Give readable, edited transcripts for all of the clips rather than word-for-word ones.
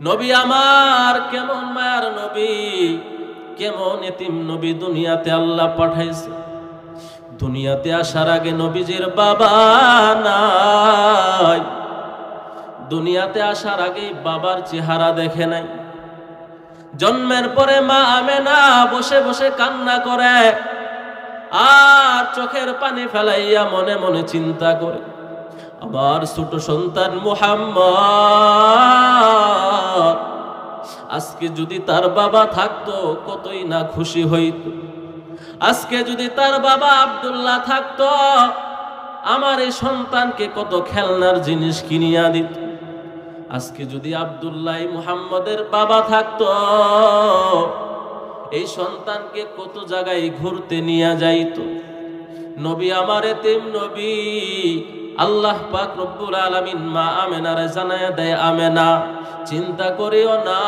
নবী আমার কেমন মায়ার নবী, কেমন এতিম নবী দুনিয়াতে আল্লাহ পাঠাইছে। দুনিয়াতে আসার আগে নবীজির বাবা নাই, দুনিয়াতে আসার আগে বাবার চেহারা দেখে নাই। জন্মের পরে মা আমেনা বসে বসে কান্না করে আর চোখের পানি ফেলাইয়া মনে মনে চিন্তা করে, আমার ছোট সন্তান মুহাম্মদ আজকে যদি তার বাবা থাকতো কতই না খুশি হইত। আজকে যদি তার বাবা আব্দুল্লাহ থাকতো আমার এই সন্তানকে কত খেলনার জিনিস কিনিয়া দিত। আজকে যদি আব্দুল্লাহ মুহাম্মদের বাবা থাকতো এই সন্তানকে কত জায়গায় ঘুরতে নিয়ে যাইত। নবী আমার এতিম নবী, আল্লাহ পাক রব্বুল আলামিন মা আমেনারে জানায়া দেয়, আমেনা চিন্তা করিও না,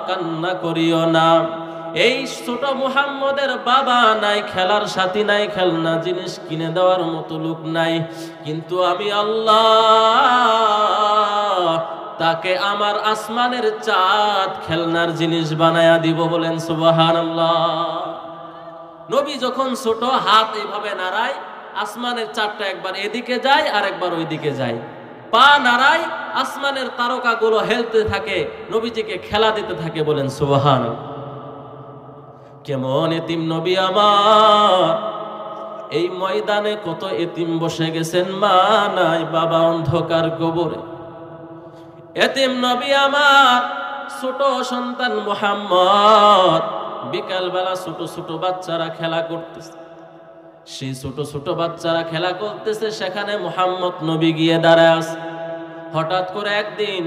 কান্না করিও না। এই ছোট মুহাম্মদের বাবা নাই, খেলার সাথী নাই, খেলনা জিনিস কিনে দেওয়ার মতো লোক নাই, কিন্তু আমি আল্লাহ তাকে আমার আসমানের চাঁদ খেলনার জিনিস বানায়া দিব। বলেন সুবহানাল্লাহ। নবী যখন ছোট হাত এইভাবে নাড়ায় আসমানের চাঁদটা একবার এদিকে যায় আর একবার ওইদিকে যায়, পা নাড়ায় আসমানের তারকাগুলো হেলতে থাকে, নবীজিকে খেলা দিতে থাকে। বলেন সুবহানাল্লাহ। কেমন এতিম নবী আমার। এই ময়দানে কত এতিম বসে গেছেন, মা নাই, বাবা অন্ধকার কবরে। এতিম নবী আমার ছোট সন্তান মুহাম্মদ, বিকালবেলা ছোট ছোট বাচ্চারা খেলা করতেছে, সেই ছোট ছোট বাচ্চারা খেলা করতেছে, সেখানে মুহাম্মদ নবী গিয়ে দাঁড়ায় আছে। হঠাৎ করে একদিন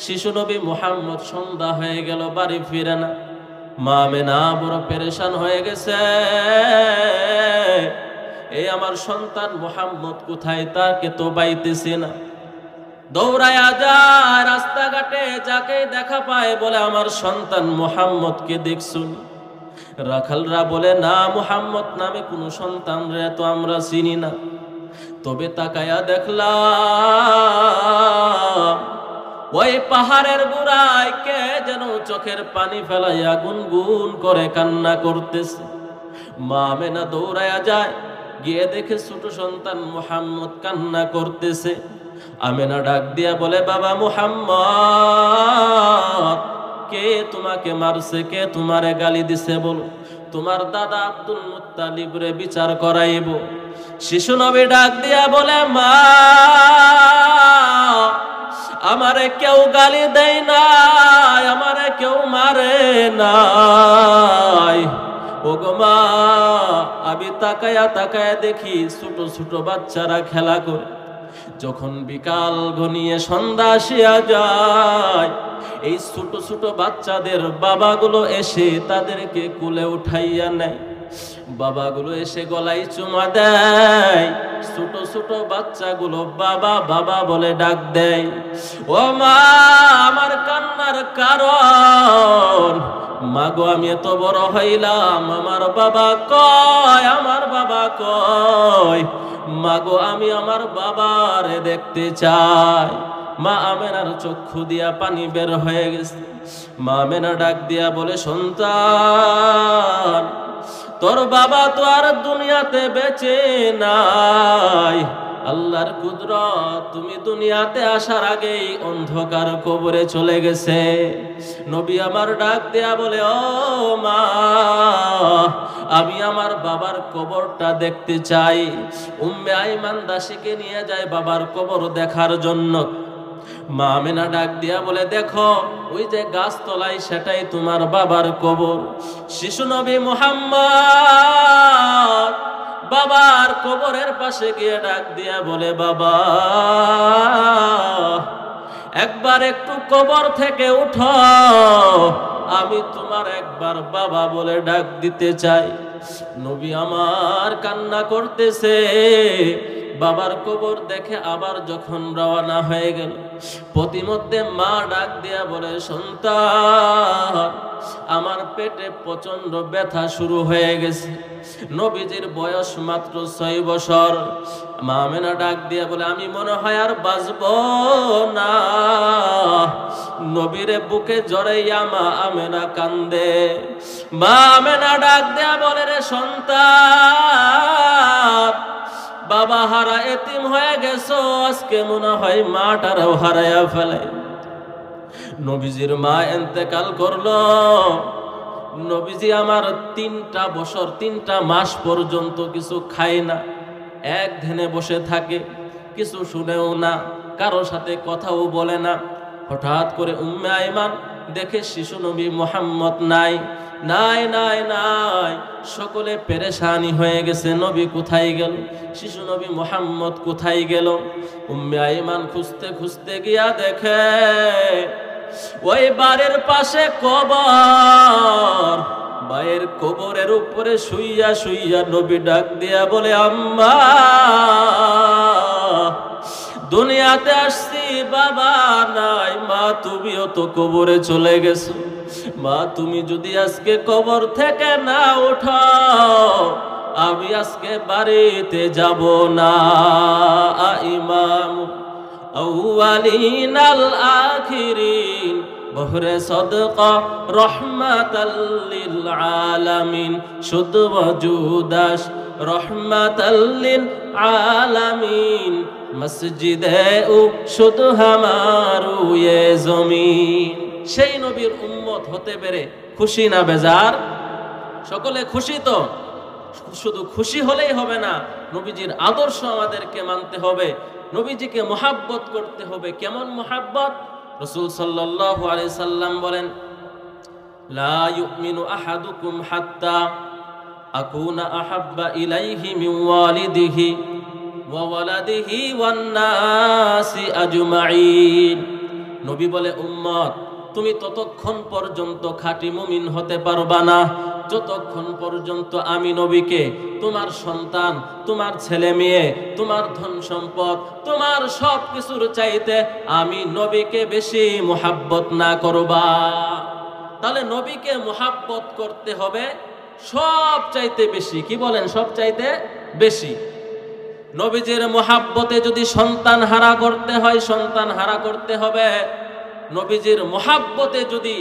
শিশু নবী মুহাম্মদ সন্ধ্যা হয়ে গেল, বাড়ি ফিরে না। মা আমেনা বড় পেরেশান হয়ে গেছে, এই আমার সন্তান মুহাম্মদ কোথায়, তাকে তো পাইতেছি না। দৌড়ায়া যায় রাস্তাঘাটে, যাকে দেখা পায় বলে, আমার সন্তান মুহাম্মদকে দেখছুন? রাখালরা বলে, না, মুহাম্মদ নামে কোনো সন্তান রে তো আমরা চিনি না। তবে তাকায়া দেখলাম ওই পাহাড়ের গোড়ায় কে যেন চোখের পানি ফেলাইয়া গুনগুন করে কান্না করতেছে। মা আমেনা দৌড়ায়া যায়, গিয়ে দেখে ছোট সন্তান মুহাম্মদ কান্না করতেছে। আমেনা ডাক দিয়া বলে, বাবা মুহাম্মদ, কে তোমাকে মারছে, কে তোমারে গালি দিছে বলো, তোমার দাদা আব্দুল মুত্তালিব রে বিচার করাইব। শিশু নবী ডাক দিয়া বলে, মা আমারে কেউ গালি দেয় নাই, আমারে কেউ মারে নাই। ও গো মা, আমি তাকায়া তাকায়া দেখি ছোট ছোট বাচ্চারা খেলা করে। যখন বিকাল ঘনিয়ে সন্ধ্যা আসিয়া যায়, এই ছোট ছোট বাচ্চাদের বাবাগুলো এসে তাদেরকে কোলে উঠাইয়া নেয়। বাবাগুলো এসে গলায় চুমা দেয়, ছোট ছোট বাচ্চাগুলো বাবা বাবা বলে ডাক দেয়। ও মা, আমার কান্নার কারণ, মাগো আমি এত বড় হইলাম, আমার বাবা কয়, আমার বাবা কয়, মাগো আমি আমার বাবারে দেখতে চাই। মা আমেনার চক্ষু দিয়া পানি বের হয়ে গেছে। মা আমেনা ডাক দিয়া বলে, সন্তান, তোর বাবা তো আর দুনিয়াতে বেঁচে নাই। আল্লাহর কুদরত, তুমি দুনিয়াতে আসার আগেই অন্ধকার কবরে চলে গেছে। নবী আমার ডাক দেয়া বলে, ও মা, আমি আমার বাবার কবরটা দেখতে চাই। উম্মে আইমান দাসীকে নিয়ে যায় বাবার কবর দেখার জন্য। মা আমেনা ডাক দিয়া বলে, দেখো ওই যে গাছতলায়, সেটাই তোমার বাবার কবর। শিশু নবী মুহাম্মদ বাবার কবরের পাশে গিয়ে ডাক দিয়া বলে, বাবা একবার একটু কবর থেকে উঠো, আমি তোমার একবার বাবা বলে ডাক দিতে চাই। নবী আমার কান্না করতেছে, বাবার কবর দেখে আবার যখন রওনা হয়ে গেল, প্রতিমধ্যে মা ডাক দিয়া বলে, সন্তান, আমার পেটে প্রচন্ড ব্যথা শুরু হয়ে গেছে। নবীজির বয়স মাত্র 6 বছর। মা আমেনা ডাক দিয়া বলে, আমি মনে হয় আর বাঁচব না। নবীরে বুকে জড়াইয়া মা আমেনা কান্দে। মা আমেনা ডাক দিয়া বলে, রে সন্তান, বাবা হারা এতিম হয়ে গেছো, আজকে মনে হয় মাটারও হারাইয়া ফেলে। নবীজির মা ইন্তেকাল করলো। নবীজি আমার 3টা বছর 3টা মাস পর্যন্ত কিছু খায় না, এক ধ্যানে বসে থাকে, কিছু শুনেও না, কারো সাথে কথাও বলে না। হঠাৎ করে উম্মে আইমান দেখে শিশু নবী মুহাম্মদ নাই নাই নাই নাই। সকলে পেরেশানি হয়ে গেছে, নবী কোথায় গেল, শিশু নবী মুহাম্মদ কোথায় গেল। উম্মে আইমান খুঁজতে খুঁজতে গিয়া দেখে ওই বাড়ির পাশে কবর। মায়ের কবরের উপরে শুইয়া শুইয়া নবী ডাক দিয়া বলে, আম্মা, দুনিয়াতে আসছি, বাবা নাই, মা তুমিও তো কবরে চলে গেছো। মা, তুমি যদি আজকে কবর থেকে না ওঠো, আমি আজকে বাড়িতে যাব না। ইমাম আউয়ালিন আল আখিরিন, বহরে সদকা রহমাতাল লিল আলামিন, শুদ্ধ ওজুদাস রহমাতাল লিল আলামিন, মসজিদে ও শুধু হামারু এ জমিন। সেই নবীর উম্মত হতে পেরে খুশি না বেজার? সকলে খুশি তো? শুধু খুশি হলেই হবে না, নবীজির আদর্শ আমাদেরকে মানতে হবে, নবীজিকে মুহাব্বত করতে হবে। কেমন মুহাব্বত? রাসূল সাল্লাল্লাহু আলাইহি সাল্লাম বলেন, লা ইউমিনু আহাদুকুম হাত্তা আকুনা আহাব্বা ইলাইহি মিন ওয়ালিদিহি ওয়া ওয়ালাদিহি ওয়ান নাসি আজমাইন। নবী বলে, উম্মত, তুমি ততক্ষণ পর্যন্ত খাঁটি মুমিন হতে পারবা না যতক্ষণ পর্যন্ত আমি নবীকে তোমার সন্তান, তোমার ছেলে মেয়ে, তোমার ধন সম্পদ, তোমার সব কিছুর চাইতে আমি নবীকে বেশি মুহাব্বত না করবা। তাহলে নবীকে মুহাব্বত করতে হবে সব চাইতে বেশি। কি বলেন? সব চাইতে বেশি। নবীজির মুহাব্বতে যদি সন্তান হারা করতে হয়, সন্তান হারা করতে হবে। নবীজির মুহাব্বতে যদি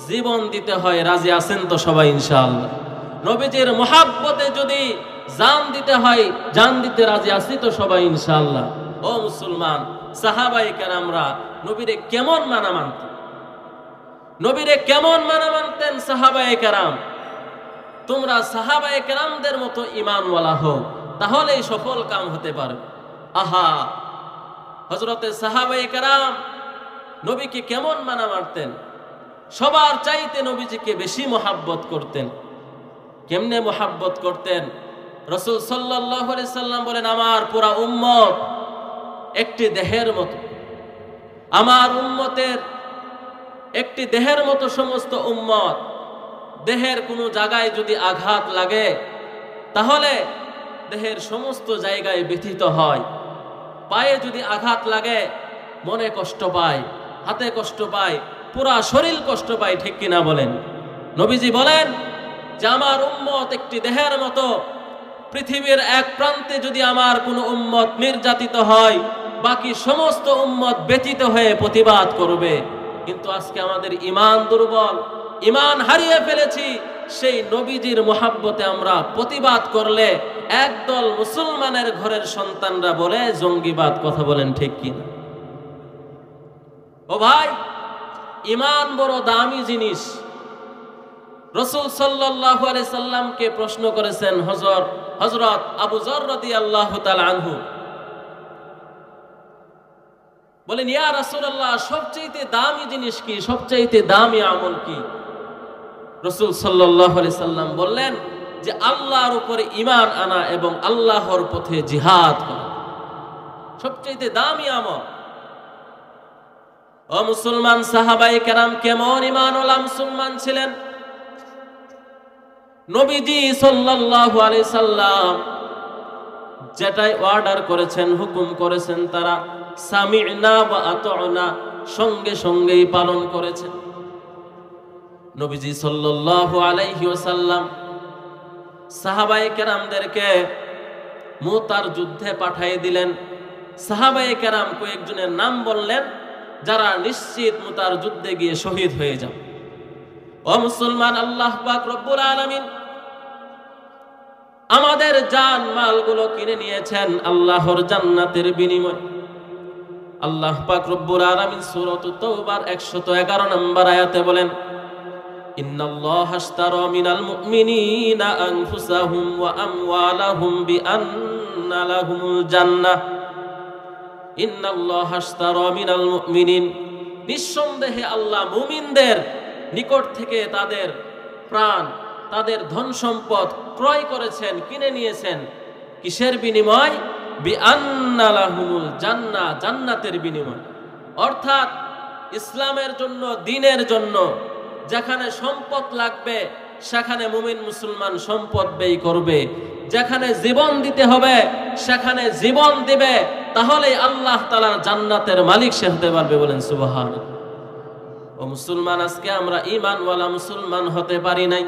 জীবন দিতে হয়, রাজি আছেন তো সবাই ইনশাআল্লাহ? নবীজির মুহাব্বতে যদি জান দিতে হয়, জান দিতে রাজি আছি তো সবাই ইনশাআল্লাহ? ও মুসলমান, সাহাবায়ে কেরামরা নবীরে কেমন মানা মানতেন? নবীরে কেমন মানা মানতেন সাহাবায়ে কেরাম? তোমরা সাহাবায়ে কেরামদের মতো ঈমানওয়ালা হও, তাহলেই সফল কাম হতে পারে। আহা, হযরতে সাহাবায়ে কেরাম নবীকে কেমন মানা মানতেন? সবার চাইতে নবীজিকে বেশি মুহাব্বত করতেন। কেমনে মুহাব্বত করতেন? রাসূল সাল্লাল্লাহু আলাইহি সাল্লাম বলেন, আমার পুরা উম্মত একটি দেহের মতো, আমার উম্মতের একটি দেহের মতো সমস্ত উম্মত। দেহের কোনো জায়গায় যদি আঘাত লাগে, তাহলে দেহের সমস্ত জায়গায় ব্যথিত হয়। পায়ে যদি আঘাত লাগে, মনে কষ্ট পায়, হাতে কষ্ট পায়, পুরা শরীর কষ্ট পায়। ঠিক কিনা বলেন? নবীজি বলেন যে আমার উম্মত একটি দেহের মতো। পৃথিবীর এক প্রান্তে যদি আমার কোনো উম্মত নির্যাতিত হয়, বাকি সমস্ত উম্মত ব্যথিত হয়ে প্রতিবাদ করবে। কিন্তু আজকে আমাদের ঈমান দুর্বল, ঈমান হারিয়ে ফেলেছি। সেই নবীজির মুহাব্বতে আমরা প্রতিবাদ করলে একদল মুসলমানের ঘরের সন্তানরা বলে জঙ্গিবাদ। কথা বলেন ঠিক কিনা? ও ভাই, ঈমান বড় দামি জিনিস। রাসূল সাল্লাল্লাহু আলাইহি সাল্লামকে প্রশ্ন করেছেন হযরত আবু যর রাদিয়াল্লাহু তাআলা আনহু। বলেন, ইয়া রাসূলুল্লাহ, সবচেয়ে দামি জিনিস কি? সবচেয়ে দামি আমল কি? রাসূল সাল্লাল্লাহু আলাইহি সাল্লাম বললেন যে আল্লাহর উপরে ঈমান আনা এবং আল্লাহর পথে জিহাদ করা সবচেয়ে দামি আমল। ও মুসলমান, সাহাবায়ে কেরাম কেমন ঈমানওয়ালা মুসলমান ছিলেন? নবীজি সাল্লাল্লাহু আলাইহি সাল্লাম যেটাই অর্ডার করেছেন, হুকুম করেছেন, তারা সামি'না ওয়া আতা'না সঙ্গে সঙ্গেই পালন করেছেন। নবীজি সাল্লাল্লাহু আলাইহি ওয়াসাল্লাম সাহাবায়ে কেরামদেরকে মুতার যুদ্ধে পাঠিয়ে দিলেন। সাহাবায়ে কেরাম কয়েকজনের নাম বললেন যারা নিশ্চিত মুতার যুদ্ধে গিয়ে শহীদ হয়ে যাবে। ও মুসলমান, আল্লাহ পাক রব্বুল আলামিন আমাদের জান মালগুলো কিনে নিয়েছেন আল্লাহর জান্নাতের বিনিময়ে। আল্লাহ পাক রব্বুল আলামিন সূরা তাওবার 111 নম্বর আয়াতে বলেন, ইন্নাল্লাহা আশতারা মিনাল মুমিনিনা আনফুসাহুম ওয়া আমওয়ালাহুম বিআন্না লাহুমুল জান্নাহ। ইন্নাল্লাহা আশতারা মিনাল মুমিনিন, নিঃসন্দেহে আল্লাহ মুমিনদের নিকট থেকে তাদের প্রাণ, তাদের ধন সম্পদ ক্রয় করেছেন, কিনে নিয়েছেন। কিসের বিনিময়? বিআন্না লাহুমুল জান্নাহ, জান্নাতের বিনিময়। অর্থাৎ ইসলামের জন্য, দ্বীনের জন্য যেখানে সম্পদ লাগবে সেখানে মুমিন মুসলমান সম্পদ ব্যয় করবে। যেখানে জীবন দিতে হবে সেখানে জীবন দিবে। তাহলে আল্লাহ তাআলার জান্নাতের মালিক সে হতে পারবে। বলেন সুবহানাল্লাহ। ও মুসলমান, আজকে আমরা ঈমানওয়ালা মুসলমান হতে পারি নাই।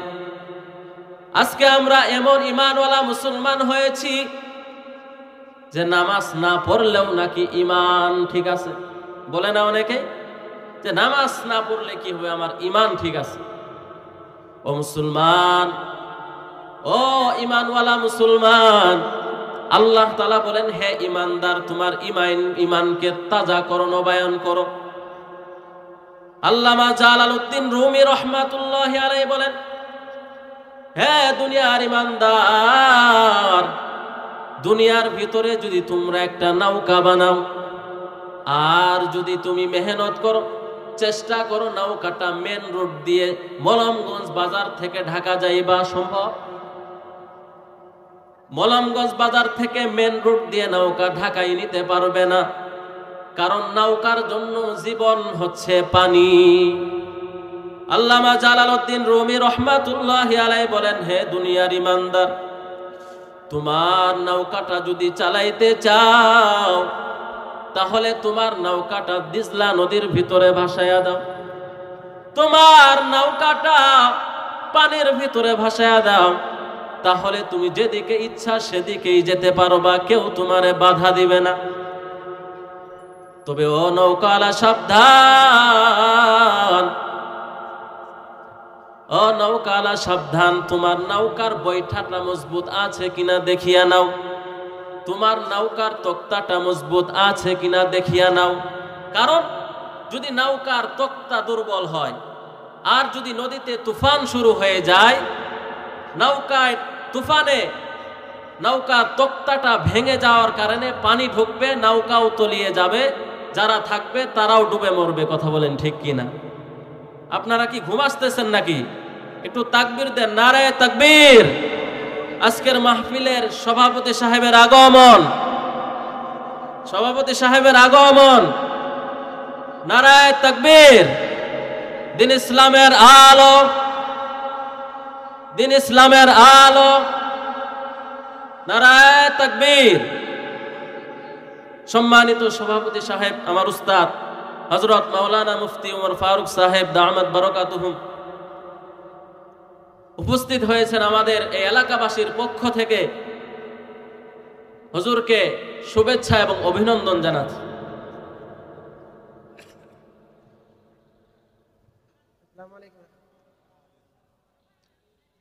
আজকে আমরা এমন ঈমানওয়ালা মুসলমান হয়েছি যে নামাজ না পড়লেও নাকি ঈমান ঠিক আছে। বলে না অনেকে যে নামাজ না পড়লে কি হবে, আমার ঈমান ঠিক আছে। ও মুসলমান, ও ঈমানওয়ালা মুসলমান, আল্লাহ তাআলা বলেন, হে ঈমানদার, তোমার ঈমানকে তাজা করো, নবায়ন করো। আল্লামা জালালউদ্দিন রুমি রাহমাতুল্লাহি আলাইহি বলেন, হে দুনিয়ার ঈমানদার, দুনিয়ার ভিতরে যদি তোমরা একটা নৌকা বানাও আর যদি তুমি মেহনত করো, চেষ্টা করো নৌকাটা মেন রোড দিয়ে মলমগঞ্জ বাজার থেকে ঢাকা যাইবা সম্ভব? মলমগঞ্জ বাজার থেকে মেন রোড দিয়ে নৌকা ঢাকায় নিতে পারবে না, কারণ নৌকার জন্য জীবন হচ্ছে পানি। আল্লামা জালালউদ্দিন রুমি রাহমাতুল্লাহি আলাইহি বলেন, হে দুনিয়ার ঈমানদার, তোমার নৌকাটা যদি চালাইতে চাও তাহলে তোমার নৌকাটা দিজলা নদীর ভিতরে ভাসায়া দাও। তোমার নৌকাটা পানির ভিতরে ভাসায়া দাও, তাহলে তুমি যেদিকে ইচ্ছা সেদিকেই যেতে পারবা, কেউ তোমারে বাধা দিবে না। তবে ও নৌকাওয়ালা সাবধান, ও নৌকাওয়ালা সাবধান, তোমার নৌকার বৈঠাটা মজবুত আছে কিনা দেখিয়া নাও। তোমার নৌকার তক্তাটা মজবুত আছে কিনা দেখিয়া নাও। কারণ যদি নৌকার তক্তা দুর্বল হয় আর যদি নদীতে তুফান শুরু হয়ে যায়, নৌকায় তুফানে নৌকার তক্তাটা ভেঙে যাওয়ার কারণে পানি ঢুকবে, নৌকাও তলিয়ে যাবে, যারা থাকবে তারাও ডুবে মরবে। কথা বলেন ঠিক কিনা? আপনারা কি ঘুম আসতেছেন নাকি? একটু তাকবীর দেন, নারায়ে তাকবীর। আজকের মাহফিলের সভাপতি সাহেবের আগমন, সভাপতি সাহেবের আগমন, নারায়ে তাকবীর। দিন ইসলামের আলো, দিন ইসলামের আলো, নারায়ে তাকবীর। সম্মানিত সভাপতি সাহেব, আমার উস্তাদ হযরত মাওলানা মুফতি ওমর ফারুক সাহেব দামাত বারাকাতুহুম উপস্থিত হয়েছেন। আমাদের এই এলাকাবাসীর পক্ষ থেকে হুজুরকে শুভেচ্ছা এবং অভিনন্দন জানাচ্ছি।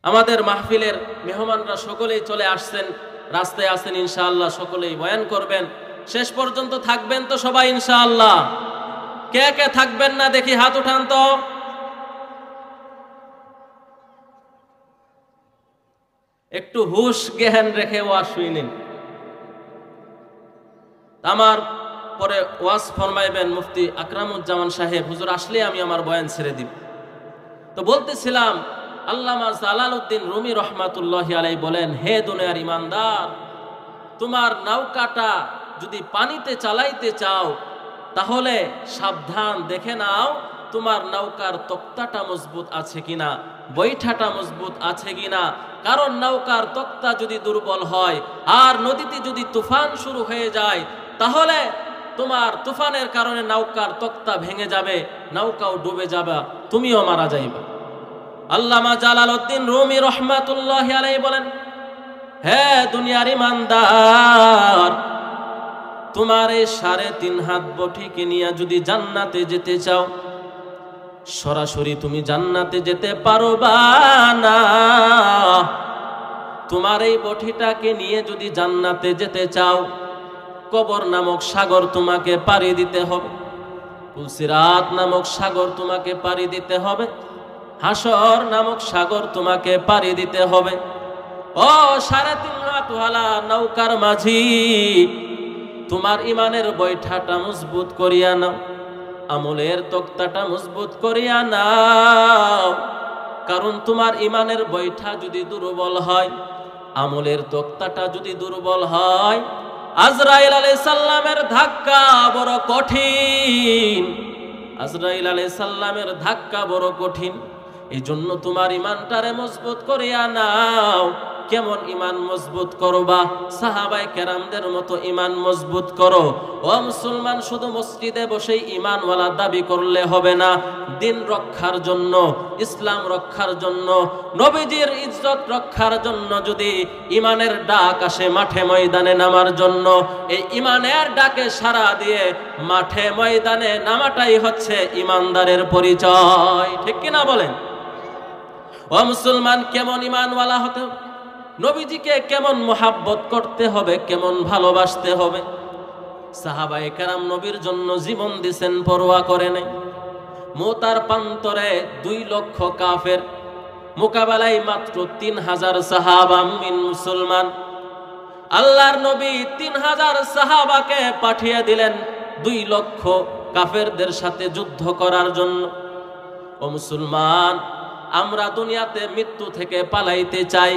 আমাদের মাহফিলের মেহমানরা সকলেই চলে আসছেন, রাস্তায় আছেন, ইনশাআল্লাহ সকলেই বয়ান করবেন। শেষ পর্যন্ত থাকবেন তো সবাই ইনশাআল্লাহ? কে কে থাকবেন না দেখি হাত উঠান তো। একটু হুশ জ্ঞান রেখে ওয়াজ শুনেন। আমার পরে ওয়াজ ফরমাইবেন মুফতি আকরামুজ্জামান সাহেব। হুজুর আসলে আমি আমার বয়ান ছেড়ে দিব। তো বলতেছিলাম, আল্লামা জালালউদ্দিন রুমি রাহমাতুল্লাহি আলাইহি বলেন, হে দুনিয়ার ঈমানদার, তোমার নৌকাটা যদি পানিতে চালাইতে চাও তাহলে সাবধান দেখে নাও তোমার নৌকার তক্তাটা মজবুত আছে কিনা, বৈঠাটা মজবুত আছে কিনা। কারণ নৌকার তক্তা যদি দুর্বল হয় আর নদীতে যদি তুফান শুরু হয়ে যায়, তাহলে তোমার তুফানের কারণে নৌকার তক্তা ভেঙে যাবে, নৌকাও ডুবে যাবে, তুমিও মারা যাইবে। আল্লামা জালালউদ্দিন রুমি রহমাতুল্লাহি আলাইহি বলেন, হে দুনিয়ার ইমানদার, তোমার এই 3.5 হাত বটিকে নিয়ে যদি জান্নাতে যেতে চাও, সরাসরি তুমি জান্নাতে যেতে পারবা না। তোমার এই বটিটাকে নিয়ে যদি জান্নাতে যেতে চাও, কবর নামক সাগর তোমাকে পাড়ি দিতে হবে, পুলসিরাত নামক সাগর তোমাকে পাড়ি দিতে হবে, হাসর নামক সাগর তোমাকে পাড়ি দিতে হবে। ও 3.5 হাত ওয়ালা নৌকার মাঝি, তোমার ইমানের বৈঠাটা মজবুত করিয়া নাও, আমলের তক্তাটা মজবুত করিয়া নাও। কারণ তোমার ইমানের বৈঠা যদি দুর্বল হয়, আমলের তক্তাটা যদি দুর্বল হয়, আজরাইল আলাইহিস সালামের ধাক্কা বড় কঠিন, আজরাইল আলাইহিস সালামের ধাক্কা বড় কঠিন। এই জন্য তোমার ইমানটারে মজবুত করিয়া নাও। কেমন ইমান মজবুত করবা? সাহাবায়ে কেরামদের মতো ইমান মজবুত করো। ও মুসলমান, শুধু মসজিদে বসেই ইমানওয়ালা দাবি করলে হবে না। দিন রক্ষার জন্য, ইসলাম রক্ষার জন্য, নবীজির ইজ্জত রক্ষার জন্য যদি ইমানের ডাক আসে মাঠে ময়দানে নামার জন্য, এই ইমানের ডাকে সাড়া দিয়ে মাঠে ময়দানে নামাটাই হচ্ছে ইমানদারের পরিচয়। ঠিক কিনা বলেন? ও মুসলমান, কেমন ইমানওয়ালা হতে হবে? নবীজিকে কেমন মোহাব্বত করতে হবে, কেমন ভালোবাসতে হবে? সাহাবায়ে কেরাম নবীর জন্য জীবন দিয়েছেন, পরোয়া করে নাই। মুতার প্রান্তরে 2 লক্ষ কাফের মোকাবেলায় মাত্র 3000 সাহাবা মুমিন মুসলমান। আল্লাহর নবী 3000 সাহাবাকে পাঠিয়ে দিলেন 2 লক্ষ কাফেরদের সাথে যুদ্ধ করার জন্য। ও মুসলমান, আমরা দুনিয়াতে মৃত্যু থেকে পালাইতে চাই,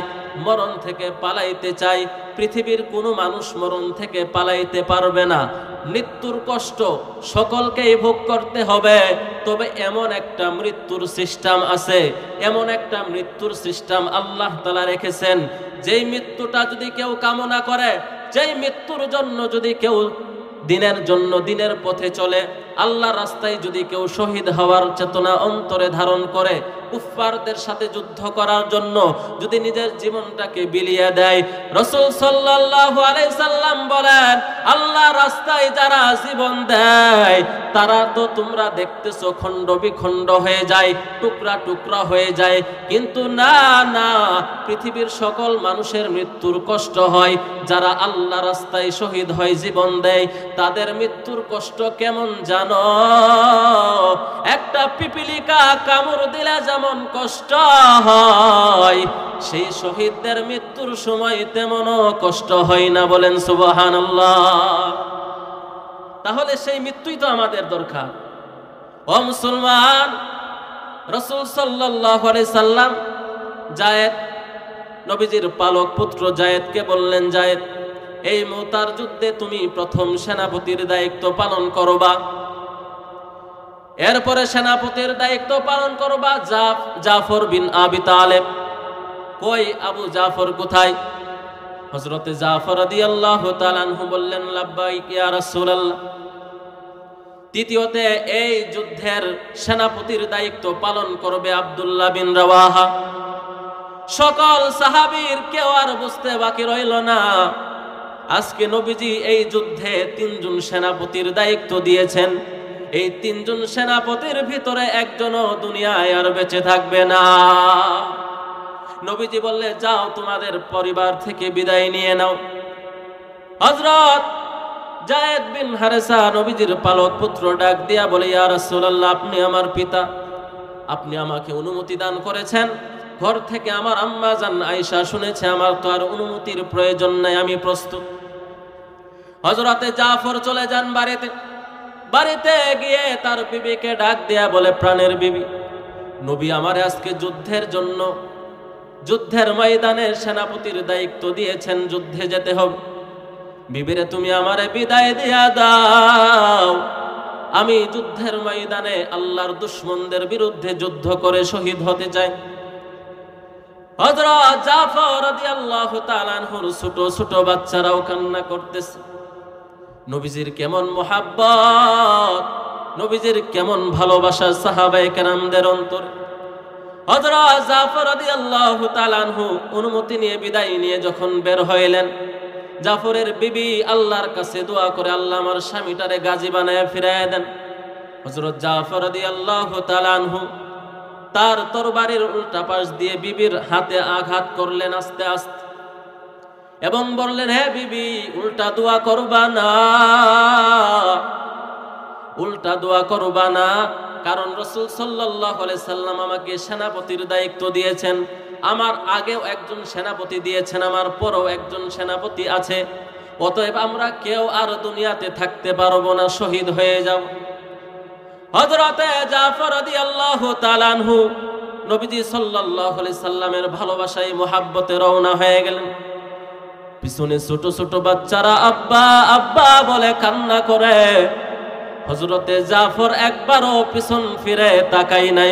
মরণ থেকে পালাইতে চাই। পৃথিবীর কোনো মানুষ মরণ থেকে পালাইতে পারবে না। মৃত্যুর কষ্ট সকলকেই ভোগ করতে হবে। তবে এমন একটা মৃত্যুর সিস্টেম আছে, এমন একটা মৃত্যুর সিস্টেম আল্লাহ তাআলা রেখেছেন, যেই মৃত্যুটা যদি কেউ কামনা করে, যেই মৃত্যুর জন্য যদি কেউ দিনের জন্য দিনের পথে চলে, আল্লাহর রাস্তায় যদি কেউ শহীদ হওয়ার চেতনা অন্তরে ধারণ করে, কুফফারদের সাথে যুদ্ধ করার জন্য যদি নিজের জীবনটাকে বিলিয়ে দেয়, রাসূল সাল্লাল্লাহু আলাইহি সাল্লাম বলেন, আল্লাহর রাস্তায় যারা জীবন দেয় তারা তো তোমরা দেখতেছো খণ্ড বিখণ্ড হয়ে যায়, টুকরা টুকরা হয়ে যায়। কিন্তু না না, পৃথিবীর সকল মানুষের মৃত্যুর কষ্ট হয়, যারা আল্লাহর রাস্তায় শহীদ হয়, জীবন দেয়, তাদের মৃত্যুর কষ্ট কেমন জানো? একটা পিপিলিকা কামড় দিলে যেমন কষ্ট হয়, সেই শহীদদের মৃত্যুর সময় তেমনও কষ্ট হয় না। বলেন সুবহানাল্লাহ। তাহলে সেই মৃত্যুই তো আমাদের দরকার। ও মুসলমান, রাসূল সাল্লাল্লাহু আলাইহি সাল্লাম যায়েদ, নবীজির পালক পুত্র যায়েদকে বললেন, যায়েদ, এই মুতার যুদ্ধে তুমি প্রথম সেনাপতির দায়িত্ব পালন করবা। এরপরে সেনাপতির দায়িত্ব পালন করবা জাফর বিন আবি তালেব। কই আবু জাফর কোথায়? হযরতে জাফর রাদিয়াল্লাহু তাআলা আনহু বললেন, লাব্বাইক ইয়া রাসূলুল্লাহ। তৃতীয়তে এই যুদ্ধের সেনাপতির দায়িত্ব পালন করবে আব্দুল্লাহ বিন রাওয়াহা। সকল সাহাবীর কেউ আর বুঝতে বাকি রইল না, আজকে নবীজি এই যুদ্ধে 3 জন সেনাপতির দায়িত্ব দিয়েছেন। এই 3 জন সেনাপতির ভিতরে একজনও দুনিয়ায় আর বেঁচে থাকবে না। নবীজি বললে, যাও তোমাদের পরিবার থেকে বিদায় নিয়ে নাও। হযরত যায়েদ বিন হারেসা নবীজির পালক পুত্র ডাক দিয়া বলে, ইয়া রাসূলুল্লাহ, আপনি আমার পিতা, আপনি আমাকে অনুমতি দান করেছেন। ঘর থেকে আমার আম্মা জান আয়েশা শুনেছে, আমার তো আর অনুমতির প্রয়োজন নাই, আমি প্রস্তুত। হযরতে জাফর চলে যান বাড়িতে। বাড়িতে গিয়ে তার বিবিকে ডাক দেয়া বলে, প্রাণের বিবি, নবী আমারে আজকে যুদ্ধের জন্য, যুদ্ধের ময়দানের সেনাপতির দায়িত্ব দিয়েছেন, যুদ্ধে যেতে হবে। বিবিরে, তুমি আমারে বিদায় দিয়া দাও। আমি যুদ্ধের ময়দানে আল্লাহর দুশমনদের বিরুদ্ধে যুদ্ধ করে শহীদ হতে চাই। হযরত জাফর রাদিয়াল্লাহু তাআলা আনহুর ছোট ছোট বাচ্চারাও কান্না করতেছে। নবীজির কেমন মুহাব্বত, নবীজির কেমন ভালোবাসা সাহাবায়ে কেরামদের অন্তরে। হযরত জাফর রাদিয়াল্লাহু তাআলা আনহু অনুমতি নিয়ে বিদায় নিয়ে যখন বের হইলেন, জাফরের বিবি আল্লাহর কাছে দোয়া করে, আল্লাহ আমার স্বামীটারে গাজী বানায় ফিরায় দেন। হযরত জাফর রাদিয়াল্লাহু তাআলা আনহু তার তরবারির উল্টা পাশ দিয়ে বিবির হাতে আঘাত করলেন আস্তে আস্তে এবং বললেন, হে বিবি, উল্টা দোয়া করবা না, উল্টা দোয়া করবা না, কারণ রাসূল সাল্লাল্লাহু আলাইহি সাল্লাম আমাকে সেনাপতির দায়িত্ব দিয়েছেন। আমার আগেও একজন সেনাপতি দিয়েছেন, আমার পরেও একজন সেনাপতি আছে। অতএব আমরা কেউ আর দুনিয়াতে থাকতে পারবো না, শহীদ হয়ে যাব। হযরতে জাফর রাদিয়াল্লাহু তাআলা আনহু নবীজি সাল্লাল্লাহু আলাইহি সাল্লামের ভালোবাসায় মুহাব্বতে রওনা হয়ে গেলেন। পিছনে ছোট ছোট বাচ্চারা আব্বা আব্বা বলে কান্না করে। হযরতে জাফর একবারও পিছন ফিরে তাকাই নাই।